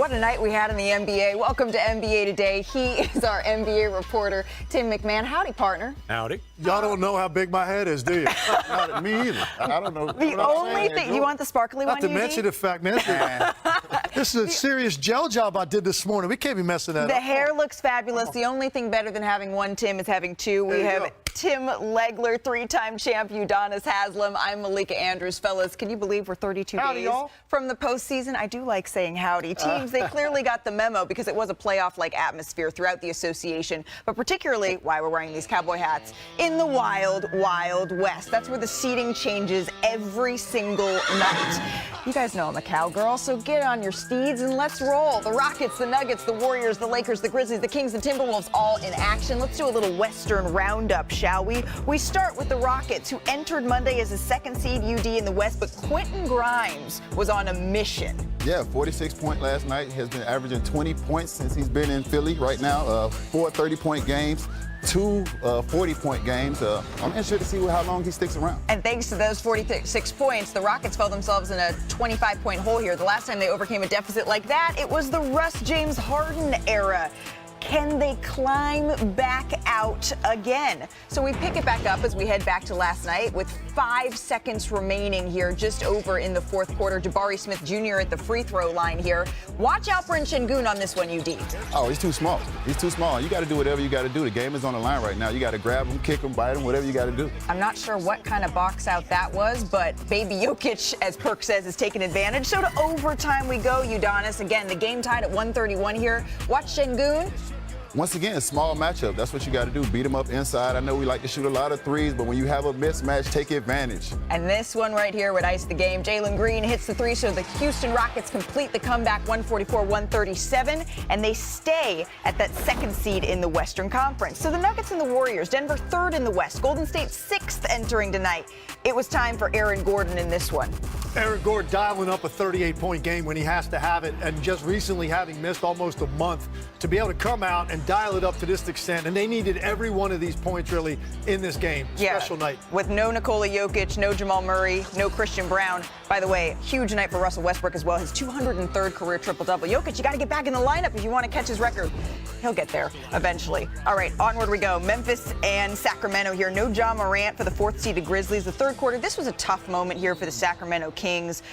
what a night we had in the NBA. Welcome to NBA Today. He is our NBA reporter, Tim McMahon. Howdy, partner. Howdy. Y'all don't know how big my head is, do you? Not me either. I don't know. The only thing, you want the sparkly one, Not to mention the fact, man, this is a serious gel job I did this morning. We can't be messing that up. The hair looks fabulous. The only thing better than having one Tim is having two. We have Tim Legler, three-time champ, Udonis Haslem. I'm Malika Andrews. Fellas, can you believe we're 32 days from the postseason? I do like saying howdy. Teams, they clearly got the memo because it was a playoff-like atmosphere throughout the association, but particularly why we're wearing these cowboy hats in the wild, wild west. That's where the seating changes every single night. You guys know I'm a cowgirl, so get on your steeds and let's roll. The Rockets, the Nuggets, the Warriors, the Lakers, the Grizzlies, the Kings, the Timberwolves all in action. Let's do a little Western roundup, shall we? We start with the Rockets, who entered Monday as a second seed UD in the West, but Quentin Grimes was on a mission. Yeah, 46 point last night. Has been averaging 20 points since he's been in Philly right now. 4 30-point games. 2 40-point games. I'm interested to see how long he sticks around. And thanks to those 46 points, the Rockets found themselves in a 25-point hole here. The last time they overcame a deficit like that, it was the Russ James Harden era. Can they climb back out again? So we pick it back up as we head back to last night with 5 seconds remaining here, just over in the fourth quarter. Jabari Smith Jr. at the free throw line here. Watch out for Şengün on this one, UD. Oh, he's too small. He's too small. You got to do whatever you got to do. The game is on the line right now. You got to grab him, kick him, bite him, whatever you got to do. I'm not sure what kind of box out that was, but baby Jokic, as Perk says, is taking advantage. So to overtime we go, Udonis. Again, the game tied at 131 here. Watch Şengün. Once again, small matchup. That's what you got to do. Beat him up inside. I know we like to shoot a lot of threes, but when you have a mismatch, take advantage. And this one right here would ice the game. Jalen Green hits the three, so the Houston Rockets complete the comeback 144-137, and they stay at that second seed in the Western Conference. So the Nuggets and the Warriors, Denver third in the West, Golden State sixth entering tonight. It was time for Aaron Gordon in this one. Aaron Gordon dialing up a 38-point game when he has to have it, and just recently having missed almost a month to be able to come out and dial it up to this extent, and they needed every one of these points really in this game. Special night. With no Nikola Jokic, no Jamal Murray, no Christian Brown. By the way, huge night for Russell Westbrook as well. His 203rd career triple-double. Jokic, you got to get back in the lineup if you want to catch his record. He'll get there eventually. All right, onward we go. Memphis and Sacramento here. No Ja Morant for the fourth-seeded Grizzlies. The third quarter, this was a tough moment here for the Sacramento Kings.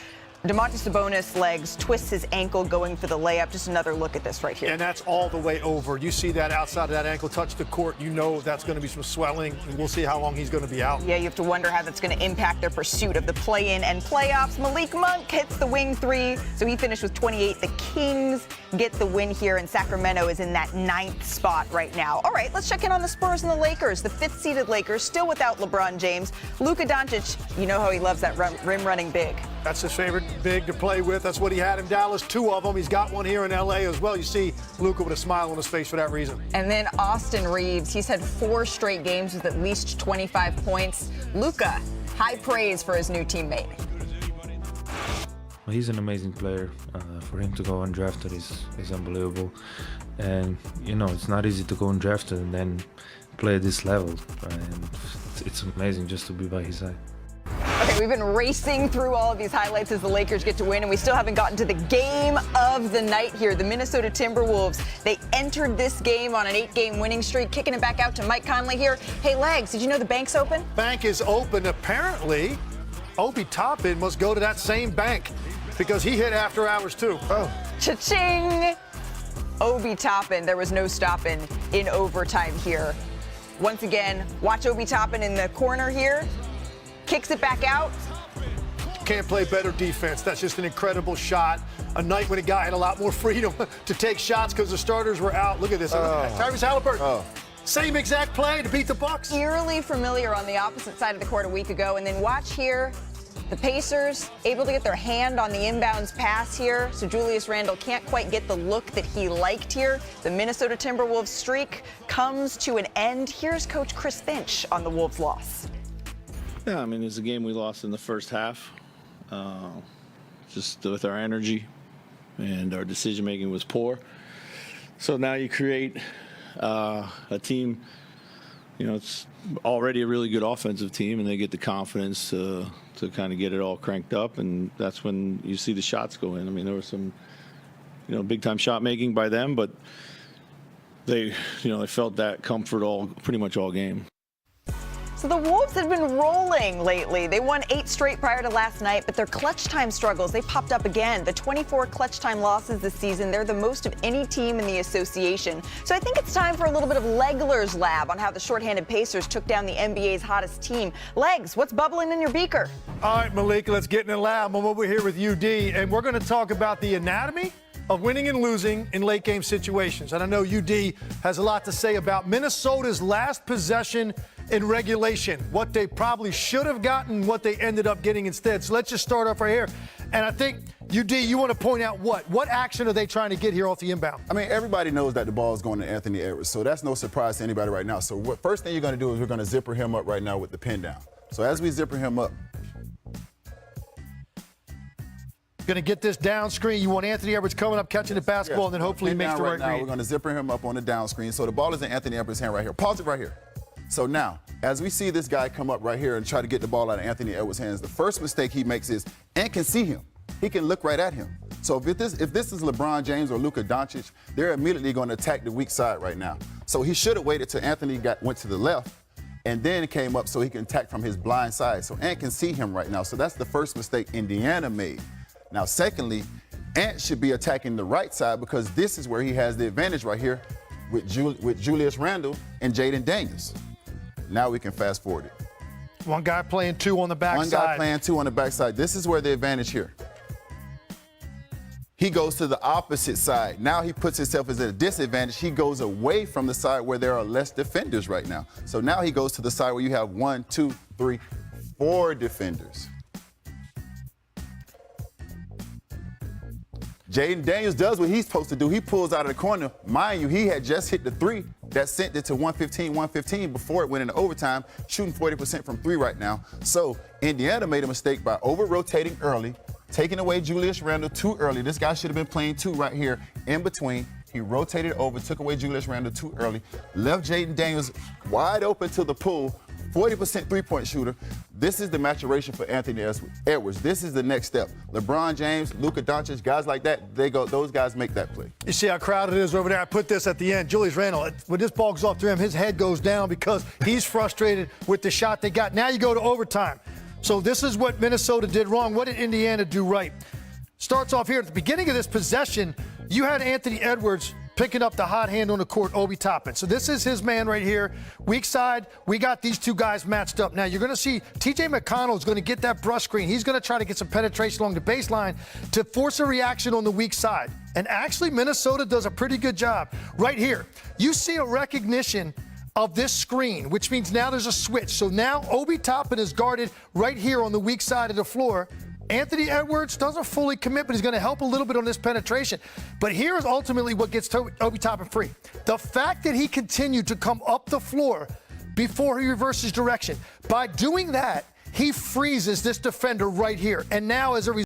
Domantas Sabonis legs, twists his ankle going for the layup. Just another look at this right here. And that's all the way over. You see that outside of that ankle touch the court, you know that's going to be some swelling, and we'll see how long he's going to be out. Yeah, you have to wonder how that's going to impact their pursuit of the play-in and playoffs. Malik Monk hits the wing three, so he finished with 28. The Kings get the win here, and Sacramento is in that 9th spot right now. All right, let's check in on the Spurs and the Lakers. The 5th-seeded Lakers, still without LeBron James. Luka Doncic, you know how he loves that rim-running big. That's his favorite big to play with. That's what he had in Dallas, 2 of them. He's got one here in L.A. as well. You see Luka with a smile on his face for that reason. And then Austin Reaves. He's had 4 straight games with at least 25 points. Luka, high praise for his new teammate. Well, he's an amazing player. For him to go undrafted is unbelievable. And, you know, it's not easy to go undrafted and then play at this level. And it's amazing just to be by his side. Okay, we've been racing through all of these highlights as the Lakers get to win, and we still haven't gotten to the game of the night here. The Minnesota Timberwolves, they entered this game on an 8-game winning streak, kicking it back out to Mike Conley here. Hey, Legs, did you know the bank's open? Bank is open. Apparently, Obi Toppin must go to that same bank because he hit after hours, too. Oh. Cha-ching! Obi Toppin, there was no stopping in overtime here. Once again, watch Obi Toppin in the corner here. Kicks it back out. Can't play better defense. That's just an incredible shot. A night when a guy had a lot more freedom to take shots because the starters were out. Look at this. Tyrese Halliburton. Same exact play to beat the Bucks. Eerily familiar on the opposite side of the court a week ago. And then watch here. The Pacers able to get their hand on the inbounds pass here. So Julius Randle can't quite get the look that he liked here. The Minnesota Timberwolves streak comes to an end. Here's Coach Chris Finch on the Wolves' loss. Yeah, I mean, it's a game we lost in the first half. Just with our energy and our decision-making was poor. So now you create a team, you know, it's already a really good offensive team, and they get the confidence to kind of get it all cranked up, and that's when you see the shots go in. I mean, there were some big time shot making by them, but they felt that comfort pretty much all game. So the Wolves have been rolling lately. They won 8 straight prior to last night, but their clutch time struggles, they popped up again. The 24 clutch time losses this season, they're the most of any team in the association. So I think it's time for a little bit of Legler's lab on how the shorthanded Pacers took down the NBA's hottest team. Legs, what's bubbling in your beaker? All right, Malika, let's get in the lab. I'm over here with UD, and we're going to talk about the anatomy of winning and losing in late game situations. And I know UD has a lot to say about Minnesota's last possession in regulation, what they probably should have gotten, what they ended up getting instead. So let's just start off right here. And I think, UD, you want to point out what action are they trying to get here off the inbound? I mean, everybody knows that the ball is going to Anthony Edwards, so that's no surprise to anybody right now. So first thing you're going to do is we're going to zipper him up right now with the pin down. So as we zipper him up, Going to get this down screen. You want Anthony Edwards coming up, catching the basketball, and then hopefully he makes the right read. We're going to zipper him up on the down screen. So the ball is in Anthony Edwards' hand right here. Pause it right here. So now, as we see this guy come up right here and try to get the ball out of Anthony Edwards' hands, the first mistake he makes is Ant can see him. He can look right at him. So if this is LeBron James or Luka Doncic, they're immediately going to attack the weak side right now. So he should have waited till Anthony went to the left and then came up so he can attack from his blind side. So Ant can see him right now. So that's the first mistake Indiana made. Now, secondly, Ant should be attacking the right side because this is where he has the advantage right here with Julius Randle and Jaden Daniels. Now we can fast forward it. One guy playing 2 on the backside. One guy playing 2 on the backside. This is where the advantage here. He goes to the opposite side. Now he puts himself as a disadvantage. He goes away from the side where there are less defenders right now. So now he goes to the side where you have 1, 2, 3, 4 defenders. Jaden Daniels does what he's supposed to do. He pulls out of the corner. Mind you, he had just hit the 3 that sent it to 115 before it went into overtime, shooting 40% from 3 right now. So Indiana made a mistake by over-rotating early, taking away Julius Randle too early. This guy should have been playing 2 right here in between. He rotated over, took away Julius Randle too early, left Jaden Daniels wide open to the pool, 40% three-point shooter. This is the maturation for Anthony Edwards. This is the next step. LeBron James, Luka Doncic, guys like that, those guys make that play. You see how crowded it is over there? I put this at the end. Julius Randle, when this ball goes off to him, his head goes down because he's frustrated with the shot they got. Now you go to overtime. So this is what Minnesota did wrong. What did Indiana do right? Starts off here. At the beginning of this possession, you had Anthony Edwards picking up the hot hand on the court, Obi Toppin. So this is his man right here. Weak side, we got these 2 guys matched up. Now you're going to see T.J. McConnell is going to get that brush screen. He's going to try to get some penetration along the baseline to force a reaction on the weak side. And actually, Minnesota does a pretty good job. Right here, you see a recognition of this screen, which means now there's a switch. So now Obi Toppin is guarded right here on the weak side of the floor. Anthony Edwards doesn't fully commit, but he's going to help a little bit on this penetration. But here is ultimately what gets Obi Toppin free. The fact that he continued to come up the floor before he reverses direction. By doing that, he freezes this defender right here. And now as a result,